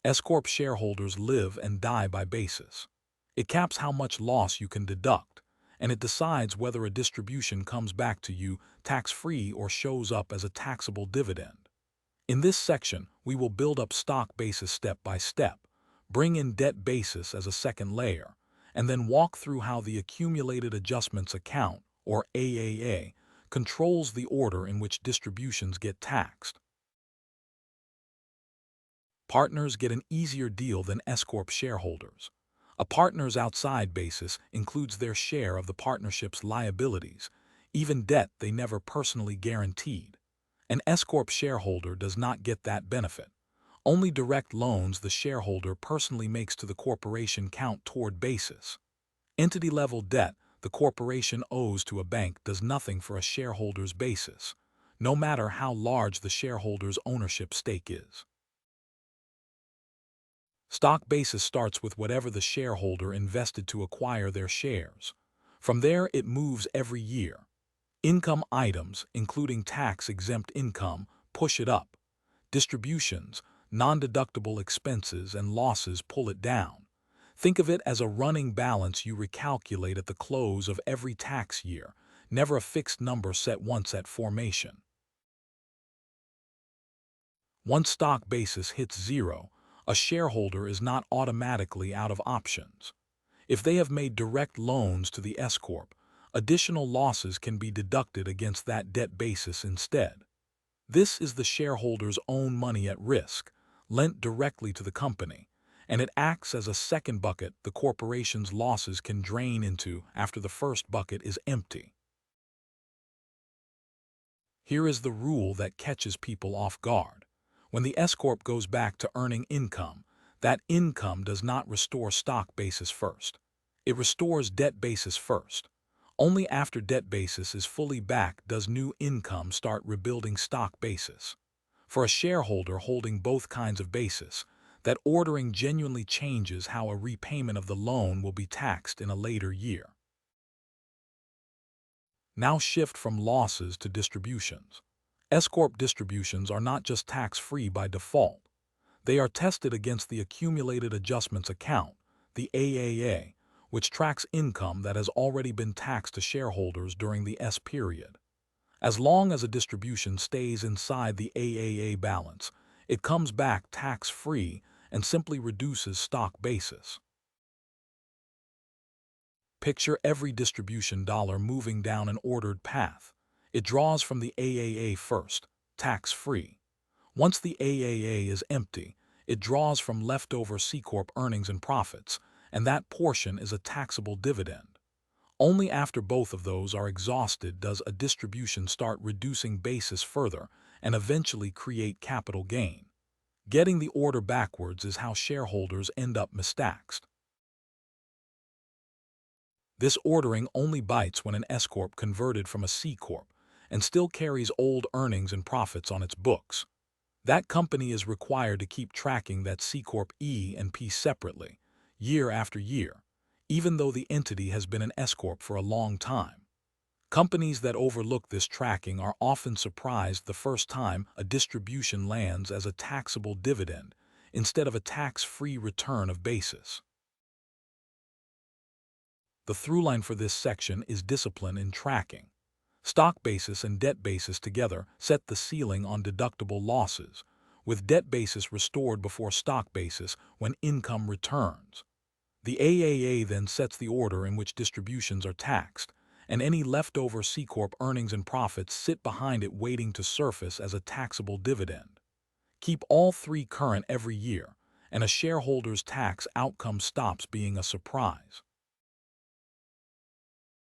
S-corp shareholders live and die by basis. It caps how much loss you can deduct, and it decides whether a distribution comes back to you tax-free or shows up as a taxable dividend. In this section, we will build up stock basis step by step, bring in debt basis as a second layer, and then walk through how the Accumulated Adjustments Account, or AAA, controls the order in which distributions get taxed. Partners get an easier deal than S-corp shareholders. A partner's outside basis includes their share of the partnership's liabilities, even debt they never personally guaranteed. An S-corp shareholder does not get that benefit. Only direct loans the shareholder personally makes to the corporation count toward basis. Entity-level debt the corporation owes to a bank does nothing for a shareholder's basis, no matter how large the shareholder's ownership stake is. Stock basis starts with whatever the shareholder invested to acquire their shares. From there, it moves every year. Income items, including tax-exempt income, push it up. Distributions, non-deductible expenses, and losses pull it down. Think of it as a running balance you recalculate at the close of every tax year, never a fixed number set once at formation. Once stock basis hits zero, a shareholder is not automatically out of options. If they have made direct loans to the S-corp, additional losses can be deducted against that debt basis instead. This is the shareholder's own money at risk, lent directly to the company, and it acts as a second bucket the corporation's losses can drain into after the first bucket is empty. Here is the rule that catches people off guard. When the S-corp goes back to earning income, that income does not restore stock basis first. It restores debt basis first. Only after debt basis is fully back does new income start rebuilding stock basis. For a shareholder holding both kinds of basis, that ordering genuinely changes how a repayment of the loan will be taxed in a later year. Now shift from losses to distributions. S-corp distributions are not just tax-free by default. They are tested against the Accumulated Adjustments Account, the AAA, which tracks income that has already been taxed to shareholders during the S period. As long as a distribution stays inside the AAA balance, it comes back tax-free and simply reduces stock basis. Picture every distribution dollar moving down an ordered path. It draws from the AAA first, tax-free. Once the AAA is empty, it draws from leftover C-corp earnings and profits, and that portion is a taxable dividend. Only after both of those are exhausted does a distribution start reducing basis further and eventually create capital gain. Getting the order backwards is how shareholders end up mistaxed. This ordering only bites when an S-corp converted from a C-corp and still carries old earnings and profits on its books. That company is required to keep tracking that C-corp E and P separately, year after year, even though the entity has been an S-corp for a long time. Companies that overlook this tracking are often surprised the first time a distribution lands as a taxable dividend instead of a tax-free return of basis. The throughline for this section is discipline in tracking. Stock basis and debt basis together set the ceiling on deductible losses, with debt basis restored before stock basis when income returns. The AAA then sets the order in which distributions are taxed, and any leftover C-corp earnings and profits sit behind it waiting to surface as a taxable dividend. Keep all three current every year, and a shareholder's tax outcome stops being a surprise.